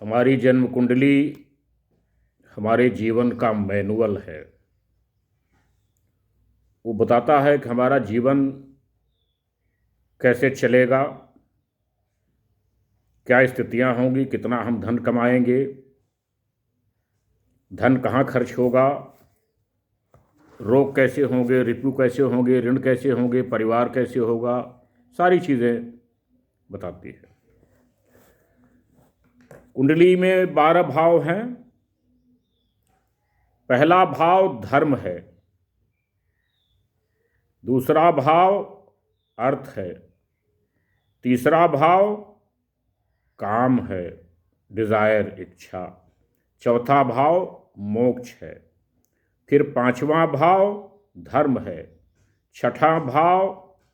हमारी जन्म कुंडली हमारे जीवन का मैनुअल है। वो बताता है कि हमारा जीवन कैसे चलेगा, क्या स्थितियां होंगी, कितना हम धन कमाएंगे, धन कहाँ खर्च होगा, रोग कैसे होंगे, ऋतु कैसे होंगे, ऋण कैसे होंगे, परिवार कैसे होगा, सारी चीज़ें बताती है। कुंडली में 12 भाव हैं। पहला भाव धर्म है, दूसरा भाव अर्थ है, तीसरा भाव काम है, डिजायर, इच्छा, चौथा भाव मोक्ष है, फिर पांचवा भाव धर्म है, छठा भाव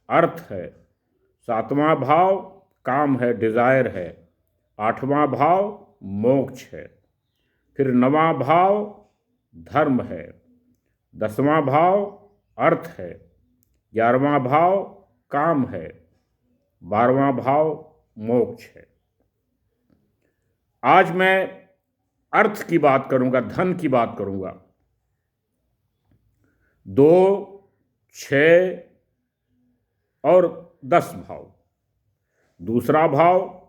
अर्थ है, सातवां भाव काम है, डिजायर है, आठवां भाव मोक्ष है, फिर नवां भाव धर्म है, 10वां भाव अर्थ है, 11वां भाव काम है, 12वां भाव मोक्ष है। आज मैं अर्थ की बात करूंगा, धन की बात करूंगा। 2, 6 और 10 भाव, दूसरा भाव,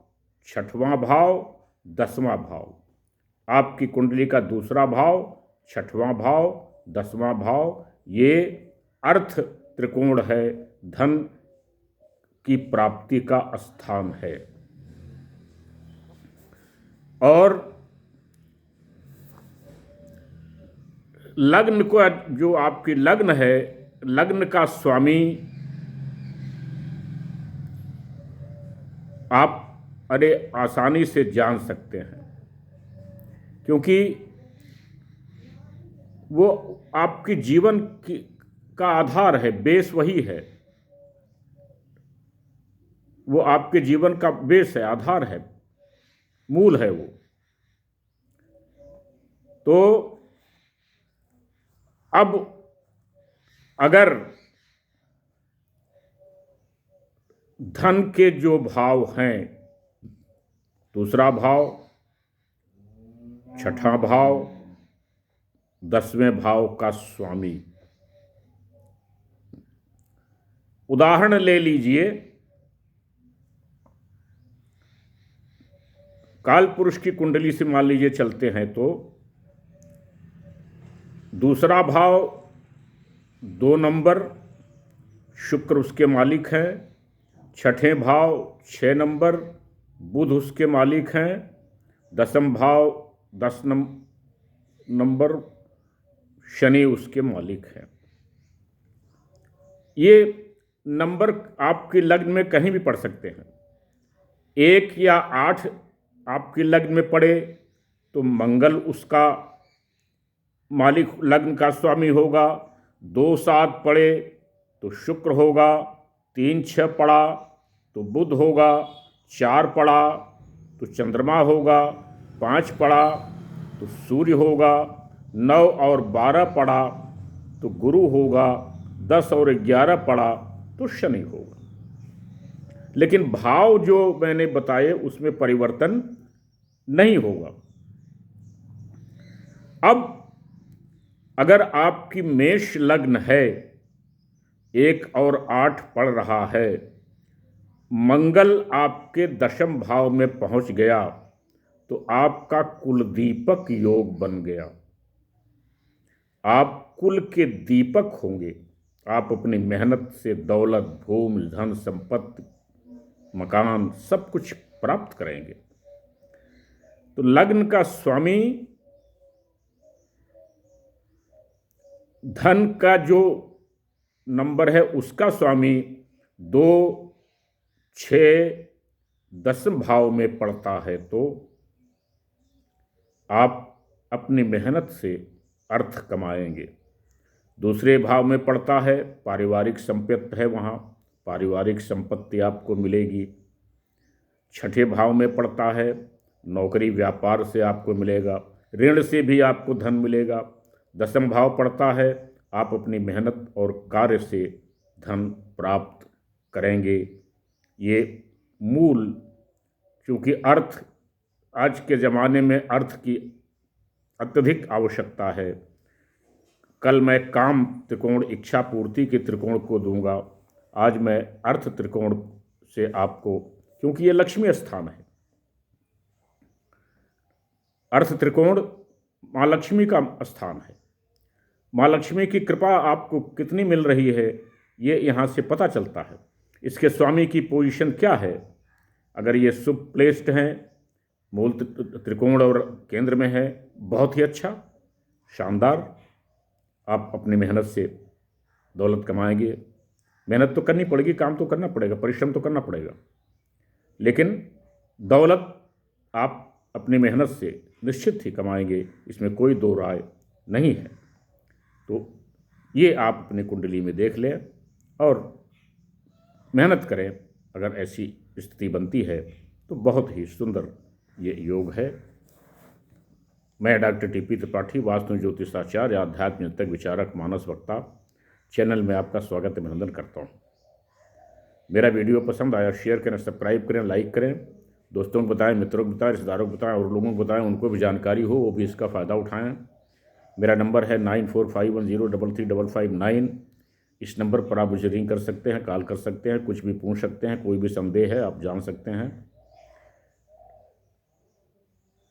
छठवां भाव, 10वां भाव। आपकी कुंडली का दूसरा भाव, छठवां भाव, 10वां भाव, ये अर्थ त्रिकोण है, धन की प्राप्ति का स्थान है। और लग्न को, जो आपकी लग्न है, लग्न का स्वामी आप आसानी से जान सकते हैं, क्योंकि वो आपके जीवन का आधार है, बेस वही है। वो आपके जीवन का बेस है, आधार है, मूल है वो। तो अब अगर धन के जो भाव हैं, दूसरा भाव, छठा भाव, 10वें भाव का स्वामी, उदाहरण ले लीजिए, काल पुरुष की कुंडली से मान लीजिए चलते हैं, तो दूसरा भाव 2 नंबर, शुक्र उसके मालिक हैं। छठे भाव 6 नंबर, बुध उसके मालिक हैं। 10म भाव 10 नंबर, शनि उसके मालिक हैं। ये नंबर आपके लग्न में कहीं भी पढ़ सकते हैं। 1 या 8 आपके लग्न में पड़े तो मंगल उसका मालिक, लग्न का स्वामी होगा। 2, 7 पड़े तो शुक्र होगा। 3, 6 पड़ा तो बुध होगा। 4 पड़ा तो चंद्रमा होगा। 5 पड़ा तो सूर्य होगा। 9 और 12 पड़ा तो गुरु होगा। 10 और 11 पड़ा तो शनि होगा। लेकिन भाव जो मैंने बताए उसमें परिवर्तन नहीं होगा। अब अगर आपकी मेष लग्न है, 1 और 8 पड़ रहा है, मंगल आपके 10म भाव में पहुंच गया, तो आपका कुलदीपक योग बन गया। आप कुल के दीपक होंगे। आप अपनी मेहनत से दौलत, भूमि, धन, संपत्ति, मकान, सब कुछ प्राप्त करेंगे। तो लग्न का स्वामी, धन का जो नंबर है उसका स्वामी 2, 6, 10 भाव में पड़ता है, तो आप अपनी मेहनत से अर्थ कमाएंगे। दूसरे भाव में पड़ता है, पारिवारिक संपत्ति है, वहाँ पारिवारिक संपत्ति आपको मिलेगी। छठे भाव में पड़ता है, नौकरी व्यापार से आपको मिलेगा। ऋण से भी आपको धन मिलेगा। 10म भाव पड़ता है, आप अपनी मेहनत और कार्य से धन प्राप्त करेंगे। ये मूल, क्योंकि अर्थ आज के ज़माने में अर्थ की अत्यधिक आवश्यकता है। कल मैं काम त्रिकोण इच्छा पूर्ति के त्रिकोण को दूंगा, आज मैं अर्थ त्रिकोण से आपको, क्योंकि ये लक्ष्मी स्थान है। अर्थ त्रिकोण माँ लक्ष्मी का स्थान है। माँ लक्ष्मी की कृपा आपको कितनी मिल रही है ये यहाँ से पता चलता है। इसके स्वामी की पोजीशन क्या है, अगर ये शुभ प्लेस्ड हैं, मूल त्रिकोण और केंद्र में है, बहुत ही अच्छा, शानदार। आप अपनी मेहनत से दौलत कमाएंगे। मेहनत तो करनी पड़ेगी, काम तो करना पड़ेगा, परिश्रम तो करना पड़ेगा, लेकिन दौलत आप अपनी मेहनत से निश्चित ही कमाएंगे, इसमें कोई दो राय नहीं है। तो ये आप अपनी कुंडली में देख लें और मेहनत करें। अगर ऐसी स्थिति बनती है तो बहुत ही सुंदर ये योग है। मैं डॉक्टर टीपी त्रिपाठी, वास्तु ज्योतिषाचार्य, आध्यात्म चिंतक, विचारक, मानस वक्ता, चैनल में आपका स्वागत अभिनंदन करता हूँ। मेरा वीडियो पसंद आया शेयर करें, सब्सक्राइब करें, लाइक करें, दोस्तों को बताएं, मित्रों को बताएं, रिश्तेदारों को बताएं और लोगों को बताएं, उनको भी जानकारी हो, वो भी इसका फ़ायदा उठाएं। मेरा नंबर है 9451035559। इस नंबर पर आप मुझे रिंग कर सकते हैं, कॉल कर सकते हैं, कुछ भी पूछ सकते हैं, कोई भी संदेह है आप जान सकते हैं।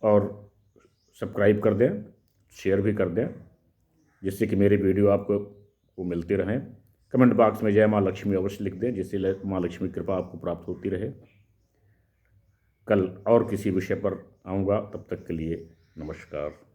और सब्सक्राइब कर दें, शेयर भी कर दें, जिससे कि मेरी वीडियो आपको मिलती रहें। कमेंट बॉक्स में जय माँ लक्ष्मी अवश्य लिख दें, जिससे माँ लक्ष्मी कृपा आपको प्राप्त होती रहे। कल और किसी विषय पर आऊँगा, तब तक के लिए नमस्कार।